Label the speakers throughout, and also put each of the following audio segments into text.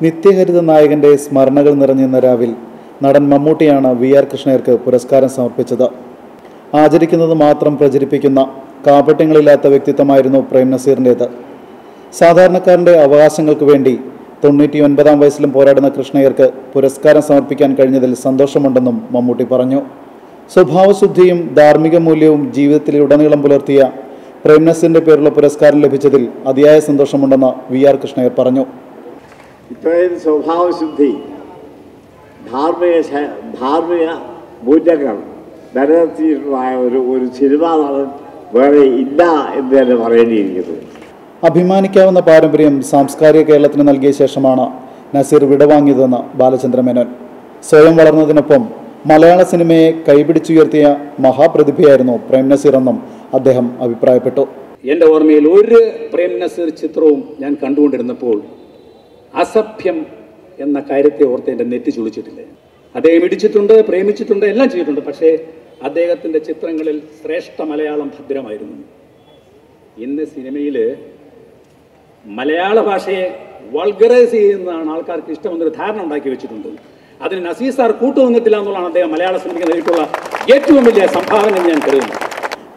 Speaker 1: നിത്യഹരിത നായകന്റെ സ്മരണകൾ നിറഞ്ഞിരുന്ന രാവിൽ നടൻ മമ്മൂട്ടിയാണ് വി.ആർ. കൃഷ്ണയ്യർക്ക് പുരസ്കാരം സമർപ്പിച്ചത്. ആചരിക്കുന്നത് മാത്രം പ്രചരിപ്പിക്കുന്ന കാപട്യങ്ങളില്ലാത്ത വ്യക്തിത്വമായിരുന്നു പ്രേം നസീറിൻ്റേത്. സാധാരണക്കാരൻ്റെ അവകാശങ്ങൾക്ക് വേണ്ടി 99-ാം വയസ്സിലും പോരാടുന്ന കൃഷ്ണയ്യർക്ക് പുരസ്കാരം സമർപ്പിക്കാൻ കഴിഞ്ഞതിൽ സന്തോഷമുണ്ടെന്നും മമ്മൂട്ടി പറഞ്ഞു. സ്വഭാവശുദ്ധിയും ധാർമ്മിക മൂല്യവും ജീവിതത്തിലുടനീളം പുലർത്തിയ പ്രേം നസീറിൻ്റെ പേരുള്ള പുരസ്കാരം ലഭിച്ചതിൽ അതിയായ സന്തോഷമുണ്ടെന്ന് വി.ആർ. കൃഷ്ണയ്യർ പറഞ്ഞു.
Speaker 2: ഇത്രയും സ്വഭാവശുദ്ധി, ധാർമ്മിക മൂല്യങ്ങൾ നിലനിർത്തിയിട്ടുള്ള ഒരു സിനിമാ നടൻ വേറെ ഇല്ല എന്ന് തന്നെ പറയേണ്ടിയിരിക്കുന്നു.
Speaker 1: അഭിമാനിക്കാവുന്ന പാരമ്പര്യം സാംസ്കാരിക കേരളത്തിന് നൽകിയ ശേഷമാണ് നസീർ വിടവാങ്ങിയതെന്ന് ബാലചന്ദ്രമേനോൻ. സ്വയം വളർന്നതിനൊപ്പം മലയാള സിനിമയെ കൈപിടിച്ചുയർത്തിയ മഹാപ്രതിഭയായിരുന്നു പ്രേം നസീർ എന്നും അദ്ദേഹം അഭിപ്രായപ്പെട്ടു.
Speaker 3: എൻ്റെ ഓർമ്മയിൽ ഒരു പ്രേം നസീർ ചിത്രവും ഞാൻ കണ്ടുകൊണ്ടിരുന്നപ്പോൾ അസഭ്യം എന്ന കാര്യത്തെ ഓർത്ത് എൻ്റെ നെറ്റി ചുളിച്ചിട്ടില്ല. അദ്ദേഹം ഇടിച്ചിട്ടുണ്ട്, പ്രേമിച്ചിട്ടുണ്ട്, എല്ലാം ചെയ്തിട്ടുണ്ട്. പക്ഷേ അദ്ദേഹത്തിൻ്റെ ചിത്രങ്ങളിൽ ശ്രേഷ്ഠ മലയാളം ഭദ്രമായിരുന്നു. ഇന്ന് സിനിമയിൽ മലയാള ഭാഷയെ വൾഗറൈസ് ചെയ്യുന്നതാണ് ആൾക്കാർക്ക് ഇഷ്ടമെന്നൊരു ധാരണ ഉണ്ടാക്കി വെച്ചിട്ടുണ്ട്. അതിന് നസീർ സാർ കൂട്ടുനിന്നിട്ടില്ല എന്നുള്ളതാണ് അദ്ദേഹം മലയാള സിനിമയ്ക്ക് നേരിട്ടുള്ള ഏറ്റവും വലിയ സംഭാവന എന്ന് ഞാൻ കരുതുന്നു.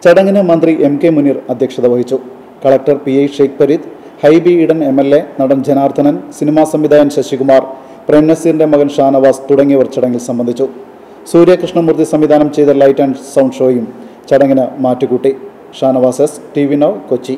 Speaker 1: ചടങ്ങിന് മന്ത്രി M.K. മുനീർ അധ്യക്ഷത വഹിച്ചു. Collector P.I. Sheikh Fareed, Hibi Eden MLA, നടൻ ജനാർദ്ദനൻ, സിനിമാ സംവിധായകൻ ശശികുമാർ, പ്രേം നസീറിന്റെ മകൻ ഷാനവാസ് തുടങ്ങിയവർ ചടങ്ങിൽ സംബന്ധിച്ചു. സൂര്യകൃഷ്ണമൂർത്തി സംവിധാനം ചെയ്ത ലൈറ്റ് ആൻഡ് സൗണ്ട് ഷോയും ചടങ്ങിന് മാറ്റുകൂട്ടി. Shanavas, TV Now, Kochi.